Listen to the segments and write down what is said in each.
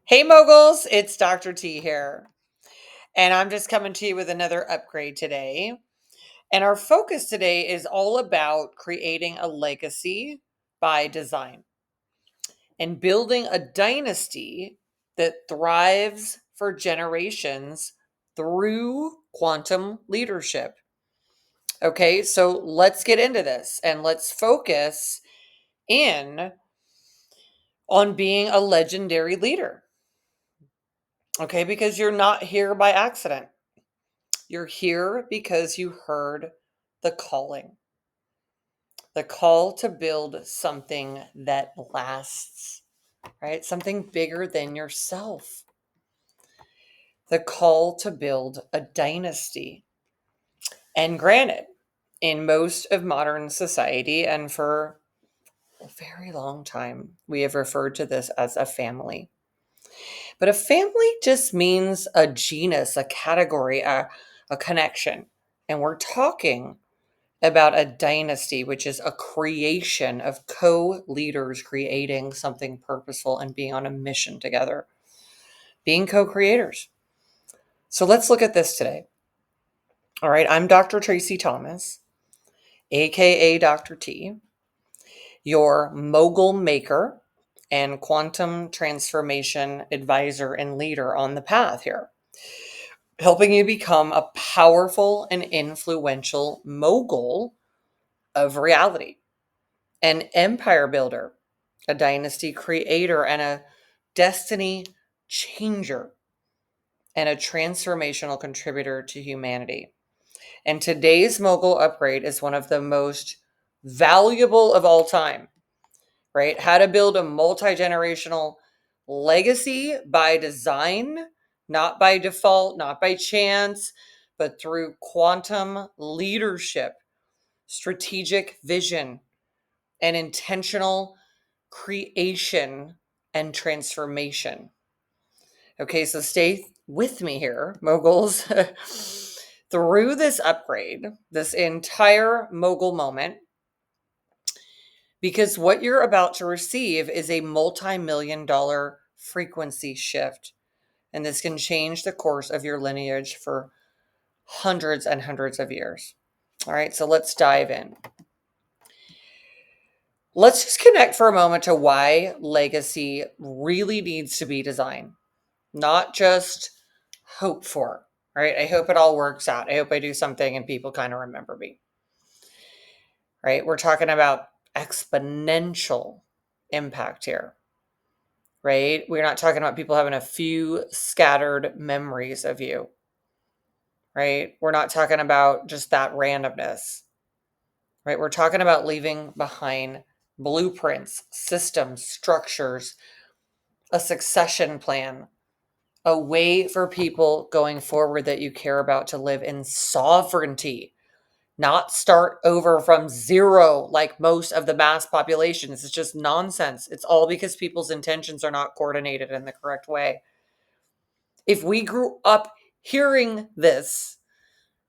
Hey moguls, it's Dr. T here. And I'm just coming to you with another upgrade today. And our focus today is all about creating a legacy by design and building a dynasty that thrives for generations through quantum leadership. Okay, so let's get into this and let's focus in on being a legendary leader. Okay, because you're not here by accident. You're here because you heard the calling, the call to build something that lasts, right? Something bigger than yourself, the call to build a dynasty. And granted, in most of modern society and for a very long time, we have referred to this as a family. But a family just means a genus, a category, a connection. And we're talking about a dynasty, which is a creation of co-leaders creating something purposeful and being on a mission together, being co-creators. So let's look at this today. All right, I'm Dr. Tracy Thomas, aka Dr. T, your mogul maker and quantum transformation advisor and leader on the path here, helping you become a powerful and influential mogul of reality, an empire builder, a dynasty creator, and a destiny changer, and a transformational contributor to humanity. And today's mogul upgrade is one of the most valuable of all time, right? How to build a multi-generational legacy by design, not by default, not by chance, but through quantum leadership, strategic vision, and intentional creation and transformation. Okay, so stay with me here, moguls. Through this upgrade, this entire mogul moment, because what you're about to receive is a multi-million dollar frequency shift. And this can change the course of your lineage for hundreds and hundreds of years. All right, so let's dive in. Let's just connect for a moment to why legacy really needs to be designed, not just hope for, right? I hope it all works out. I hope I do something and people kind of remember me, right? We're talking about exponential impact here, right? We're not talking about people having a few scattered memories of you, right? We're not talking about just that randomness, right? We're talking about leaving behind blueprints, systems, structures, a succession plan, a way for people going forward that you care about to live in sovereignty, not start over from zero like most of the mass populations. It's just nonsense. It's all because people's intentions are not coordinated in the correct way. If we grew up hearing this,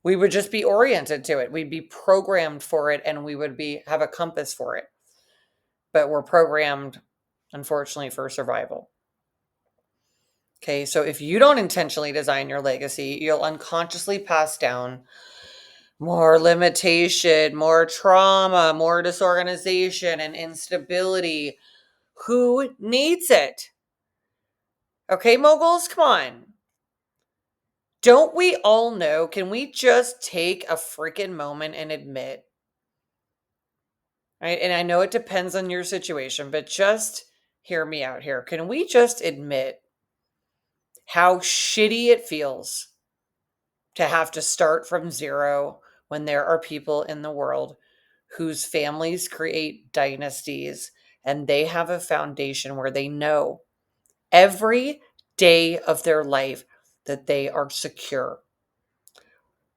we would just be oriented to it. We'd be programmed for it and we would have a compass for it. But we're programmed, unfortunately, for survival. Okay, so if you don't intentionally design your legacy, you'll unconsciously pass down more limitation, more trauma, more disorganization and instability. Who needs it? Okay, moguls, come on. Don't we all know? Can we just take a freaking moment and admit, right? And I know it depends on your situation, but just hear me out here. Can we just admit how shitty it feels to have to start from zero when there are people in the world whose families create dynasties and they have a foundation where they know every day of their life that they are secure.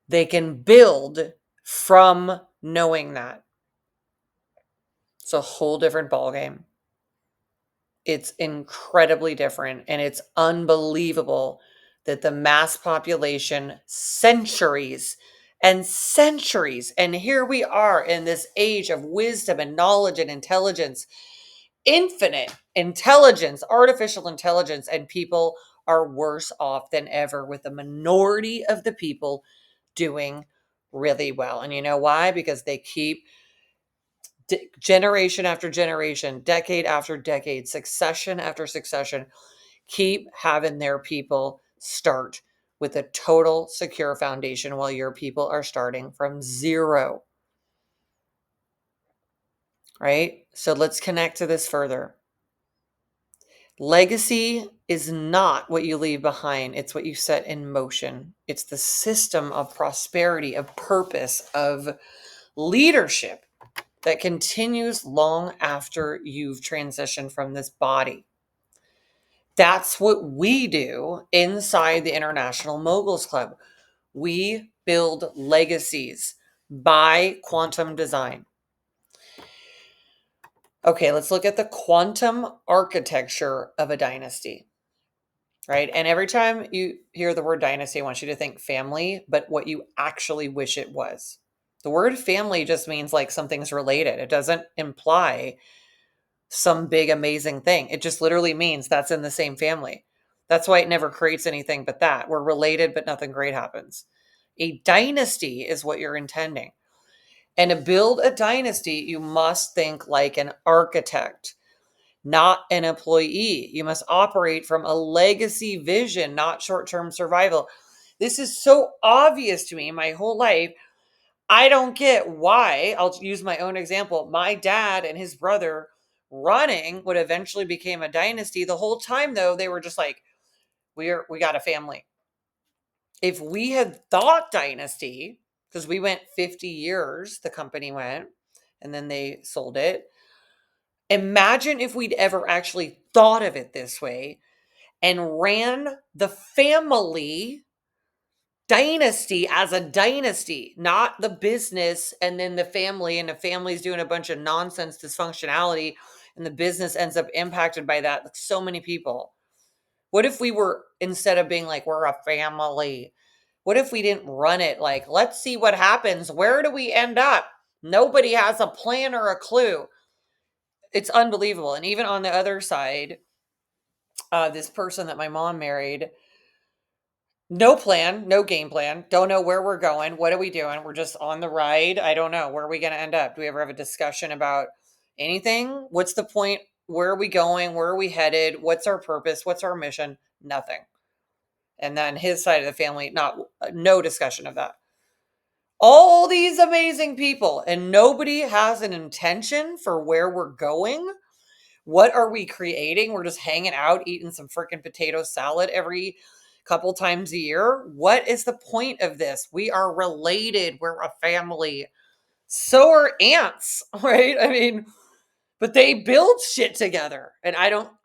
They can build from knowing that. It's a whole different ballgame. It's incredibly different, and it's unbelievable that the mass population, centuries and centuries, and here we are in this age of wisdom and knowledge and intelligence, infinite intelligence, artificial intelligence, and people are worse off than ever, with the minority of the people doing really well. And you know why? Because they keep generation after generation, decade after decade, succession after succession, keep having their people start with a total secure foundation while your people are starting from zero. Right? So let's connect to this further. Legacy is not what you leave behind, it's what you set in motion. It's the system of prosperity, of purpose, of leadership that continues long after you've transitioned from this body. That's what we do inside the International Moguls Club. We build legacies by quantum design. Okay, let's look at the quantum architecture of a dynasty, right? And every time you hear the word dynasty, I want you to think family, but what you actually wish it was. The word family just means like something's related. It doesn't imply some big, amazing thing. It just literally means that's in the same family. That's why it never creates anything but that. We're related, but nothing great happens. A dynasty is what you're intending. And to build a dynasty, you must think like an architect, not an employee. You must operate from a legacy vision, not short term survival. This is so obvious to me my whole life. I don't get why. I'll use my own example. My dad and his brother running what eventually became a dynasty. The whole time, though, they were just like, we got a family. If we had thought dynasty, because we went 50 years, the company went, and then they sold it. Imagine if we'd ever actually thought of it this way and ran the family dynasty as a dynasty, not the business and then the family, and the family's doing a bunch of nonsense dysfunctionality and the business ends up impacted by that. Like so many people. What if we were, instead of being like, we're a family, what if we didn't run it like, let's see what happens? Where do we end up? Nobody has a plan or a clue. It's unbelievable. And even on the other side, this person that my mom married, no plan, no game plan, don't know where we're going. What are we doing? We're just on the ride. I don't know. Where are we going to end up? Do we ever have a discussion about anything? What's the point? Where are we going? Where are we headed? What's our purpose? What's our mission? Nothing. And then his side of the family, no discussion of that. All these amazing people, and nobody has an intention for where we're going. What are we creating? We're just hanging out, eating some freaking potato salad every couple times a year. What is the point of this? We are related. We're a family. So are ants, right? I mean, but they build shit together. And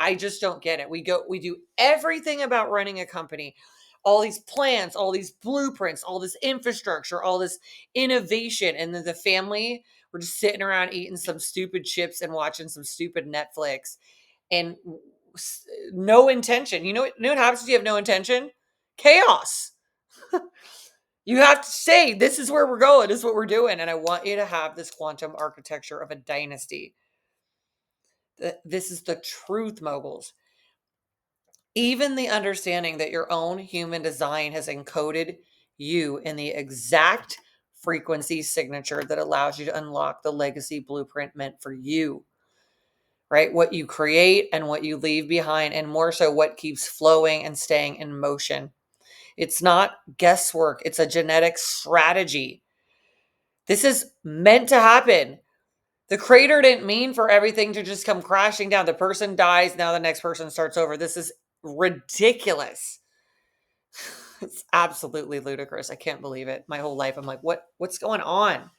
I just don't get it. We do everything about running a company, all these plans, all these blueprints, all this infrastructure, all this innovation. And then the family, we're just sitting around eating some stupid chips and watching some stupid Netflix and no intention. You know what happens if you have no intention? Chaos. You have to say, this is where we're going, this is what we're doing. And I want you to have this quantum architecture of a dynasty. This is the truth, moguls. Even the understanding that your own human design has encoded you in the exact frequency signature that allows you to unlock the legacy blueprint meant for you, right? What you create and what you leave behind, and more so what keeps flowing and staying in motion. It's not guesswork, it's a genetic strategy. This is meant to happen. The creator didn't mean for everything to just come crashing down. The person dies, now the next person starts over. This is ridiculous. It's absolutely ludicrous. I can't believe it. My whole life I'm like, what's going on?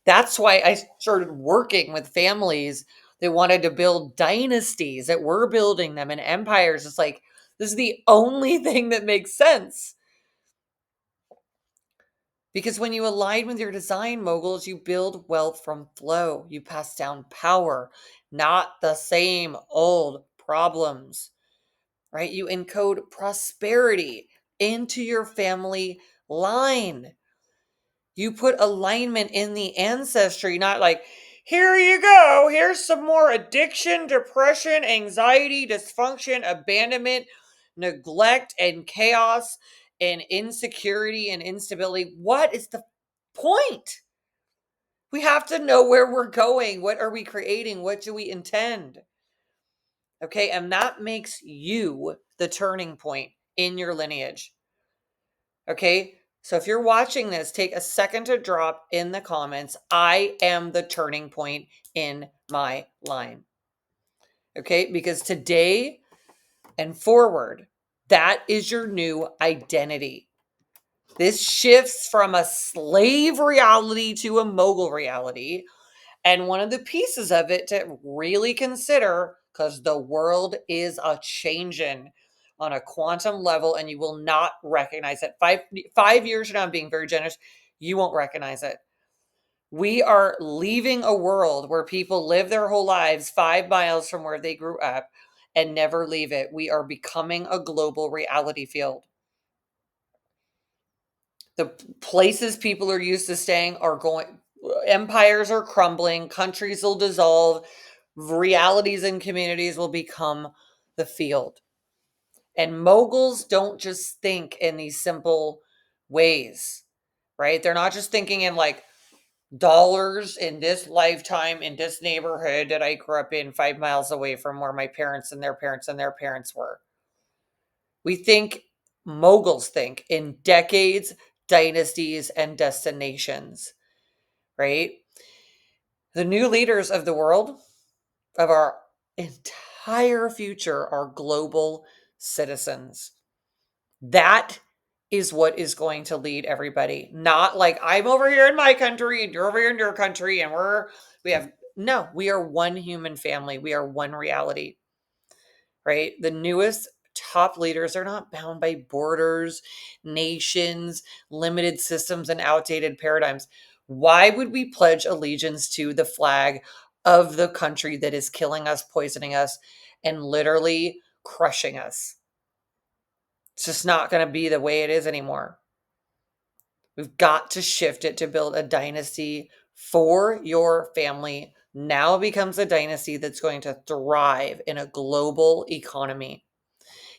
That's why I started working with families that wanted to build dynasties, that were building them, and empires. It's like, this is the only thing that makes sense. Because when you align with your design, moguls, you build wealth from flow. You pass down power, not the same old problems, right? You encode prosperity into your family line. You put alignment in the ancestry, not like, Here you go. Here's some more addiction, depression, anxiety, dysfunction, abandonment, neglect, and chaos, and insecurity and instability. What is the point? We have to know where we're going. What are we creating? What do we intend? Okay. And that makes you the turning point in your lineage. Okay. So if you're watching this, take a second to drop in the comments, I am the turning point in my line. Okay. Because today and forward, that is your new identity. This shifts from a slave reality to a mogul reality. And one of the pieces of it to really consider, because the world is a changing on a quantum level, and you will not recognize it. Five years from now, I'm being very generous, you won't recognize it. We are leaving a world where people live their whole lives 5 miles from where they grew up and never leave it. We are becoming a global reality field. The places people are used to staying are going, empires are crumbling, countries will dissolve, realities and communities will become the field. And moguls don't just think in these simple ways, right? They're not just thinking in like dollars in this lifetime in this neighborhood that I grew up in 5 miles away from where my parents and their parents and their parents were. We think, moguls think in decades, dynasties, and destinations, right? The new leaders of the world, of our entire future, are global citizens. That is what is going to lead everybody. Not like I'm over here in my country and you're over here in your country and we are one human family. We are one reality, right? The newest top leaders are not bound by borders, nations, limited systems, and outdated paradigms. Why would we pledge allegiance to the flag of the country that is killing us, poisoning us, and literally crushing us? It's just not going to be the way it is anymore. We've got to shift it to build a dynasty for your family. Now becomes a dynasty that's going to thrive in a global economy.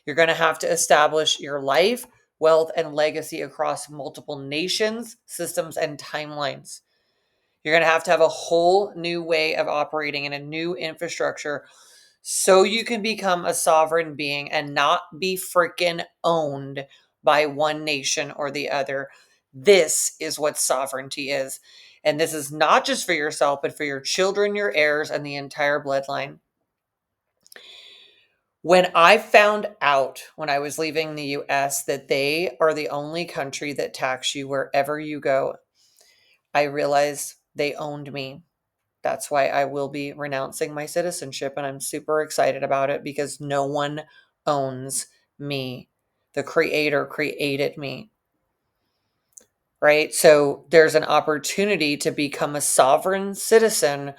You're going to have to establish your life, wealth, and legacy across multiple nations, systems, and timelines. You're going to have a whole new way of operating in a new infrastructure so you can become a sovereign being and not be freaking owned by one nation or the other. This is what sovereignty is. And this is not just for yourself, but for your children, your heirs, and the entire bloodline. When I found out when I was leaving the US that they are the only country that tax you wherever you go, I realized they owned me. That's why I will be renouncing my citizenship, and I'm super excited about it because no one owns me. The creator created me, right? So there's an opportunity to become a sovereign citizen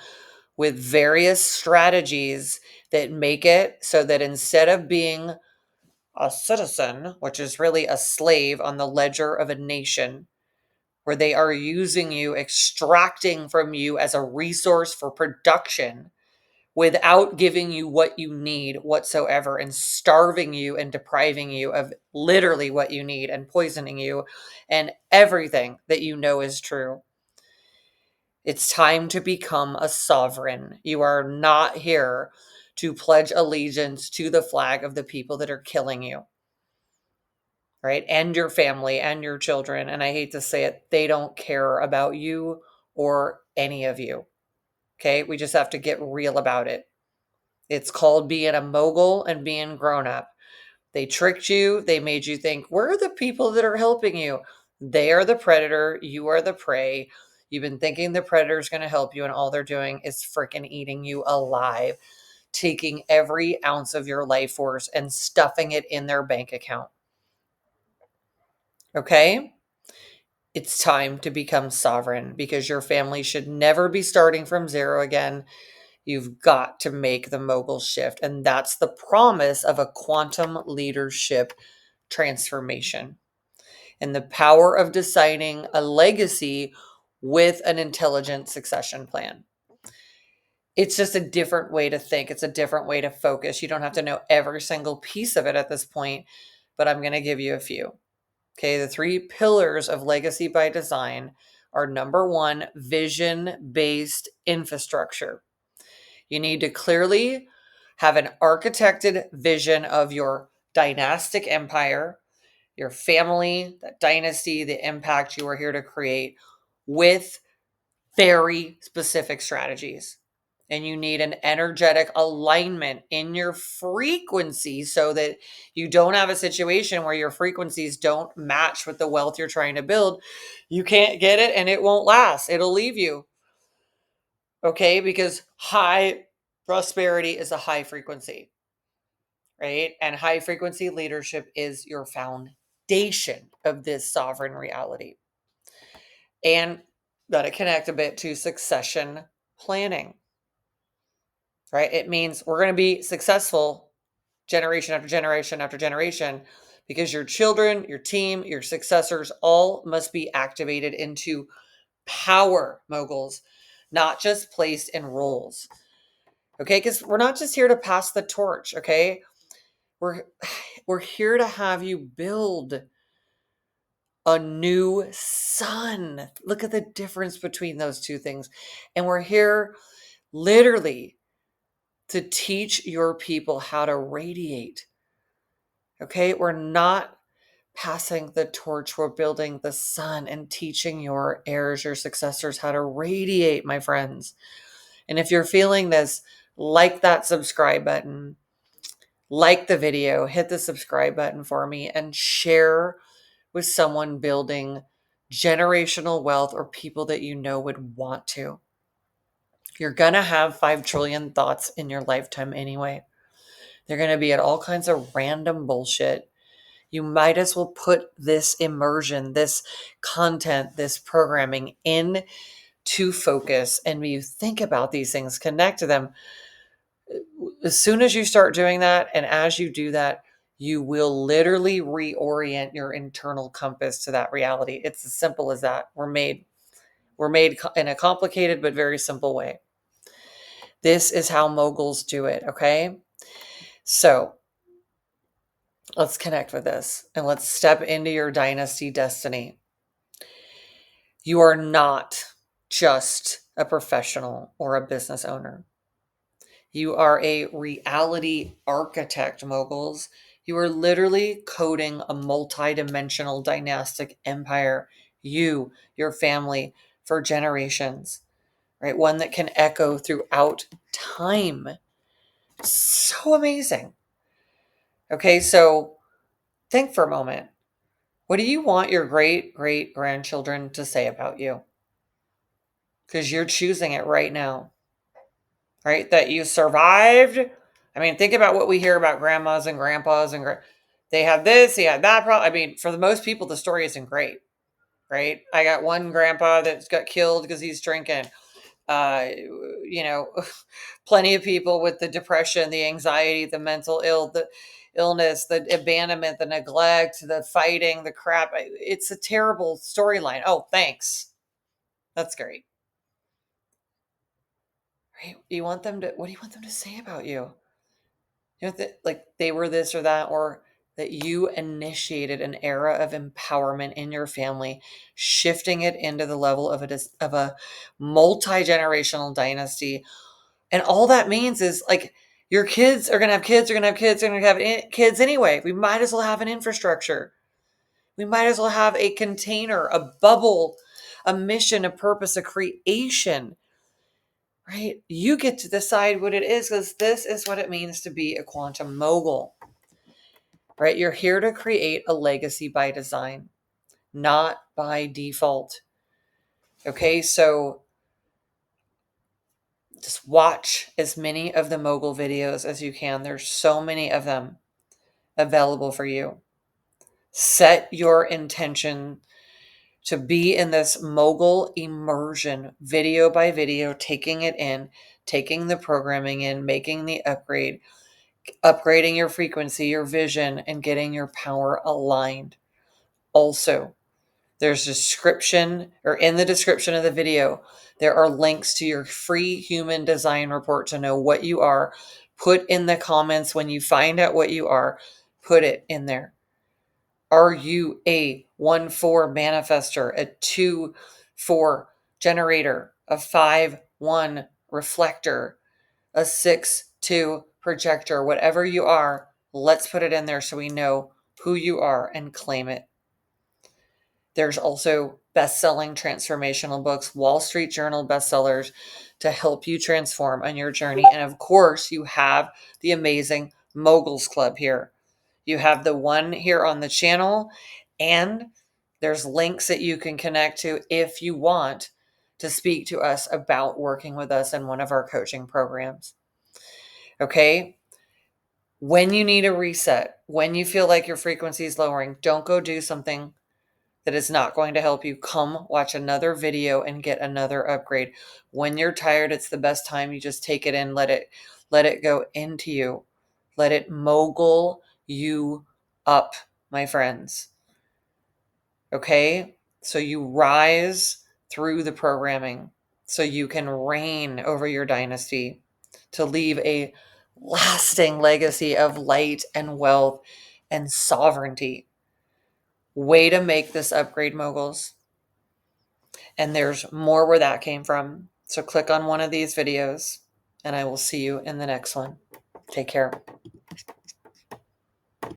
with various strategies that make it so that instead of being a citizen, which is really a slave on the ledger of a nation, where they are using you, extracting from you as a resource for production without giving you what you need whatsoever, and starving you and depriving you of literally what you need and poisoning you and everything that you know is true. It's time to become a sovereign. You are not here to pledge allegiance to the flag of the people that are killing you, right? And your family and your children. And I hate to say it, they don't care about you or any of you. Okay. We just have to get real about it. It's called being a mogul and being grown up. They tricked you. They made you think, we're the people that are helping you. They are the predator. You are the prey. You've been thinking the predator is going to help you, and all they're doing is freaking eating you alive, taking every ounce of your life force and stuffing it in their bank account. Okay? It's time to become sovereign because your family should never be starting from zero again. You've got to make the mogul shift. And that's the promise of a quantum leadership transformation and the power of deciding a legacy with an intelligent succession plan. It's just a different way to think. It's a different way to focus. You don't have to know every single piece of it at this point, but I'm going to give you a few. Okay, the 3 pillars of legacy by design are: number 1, vision-based infrastructure. You need to clearly have an architected vision of your dynastic empire, your family, that dynasty, the impact you are here to create, with very specific strategies. And you need an energetic alignment in your frequency so that you don't have a situation where your frequencies don't match with the wealth you're trying to build. You can't get it and it won't last. It'll leave you. Okay? Because high prosperity is a high frequency, right? And high frequency leadership is your foundation of this sovereign reality. And got to connect a bit to succession planning, right? It means we're going to be successful generation after generation after generation because your children, your team, your successors all must be activated into power, moguls, not just placed in roles. Okay? Because we're not just here to pass the torch, okay? We're we're here to have you build a new sun. Look at the difference between those two things. And we're here literally to teach your people how to radiate. Okay? We're not passing the torch. We're building the sun and teaching your heirs, your successors, how to radiate, my friends. And if you're feeling this, like that subscribe button, like the video, hit the subscribe button for me, and share with someone building generational wealth or people that you know would want to. You're going to have 5 trillion thoughts in your lifetime anyway. They're going to be at all kinds of random bullshit. You might as well put this immersion, this content, this programming in to focus. And when you think about these things, connect to them. As soon as you start doing that, and as you do that, you will literally reorient your internal compass to that reality. It's as simple as that. We're made in a complicated but very simple way. This is how moguls do it, okay? So let's connect with this and let's step into your dynasty destiny. You are not just a professional or a business owner. You are a reality architect, moguls. You are literally coding a multi-dimensional dynastic empire, you, your family, for generations, right? One that can echo throughout time. So amazing. Okay, so think for a moment. What do you want your great great grandchildren to say about you? Because you're choosing it right now, right? That you survived. I mean, think about what we hear about grandmas and grandpas and they had this, he had that problem. I mean, for the most people, the story isn't great, right? I got one grandpa that got killed because he's drinking. You know, plenty of people with the depression, the anxiety, the mental the illness, the abandonment, the neglect, the fighting, the crap. It's a terrible storyline. Oh, thanks. That's great. Right? You want them to, what do you want them to say about you? You know, that like they were this or that, or that you initiated an era of empowerment in your family, shifting it into the level of a multi-generational dynasty. And all that means is like your kids are going to have kids, are going to have kids, are going to have kids anyway. We might as well have an infrastructure. We might as well have a container, a bubble, a mission, a purpose, a creation, right? You get to decide what it is because this is what it means to be a quantum mogul, right? You're here to create a legacy by design, not by default. Okay, so just watch as many of the mogul videos as you can. There's so many of them available for you. Set your intention to be in this mogul immersion, video by video, taking it in, taking the programming in, making the upgrade, upgrading your frequency, your vision, and getting your power aligned. Also, There's description, or in the description of the video, there are links to your free human design report to know what you are. Put in the comments when you find out what you are, put it in there. Are you a 1-4 manifester, a 2-4 generator, a 5-1 reflector, a 6-2 projector? Whatever you are, let's put it in there so we know who you are and claim it. There's also best-selling transformational books, Wall Street Journal bestsellers to help you transform on your journey. And of course, you have the amazing Moguls Club here. You have the one here on the channel, and there's links that you can connect to if you want to speak to us about working with us in one of our coaching programs. Okay? When you need a reset, when you feel like your frequency is lowering, don't go do something that is not going to help you. Come watch another video and get another upgrade. When you're tired, it's the best time. You just take it in, let it go into you. Let it mogul you up, my friends. Okay? So you rise through the programming so you can reign over your dynasty to leave a lasting legacy of light and wealth and sovereignty. Way to make this upgrade, moguls. And there's more where that came from. So click on one of these videos and I will see you in the next one. Take care.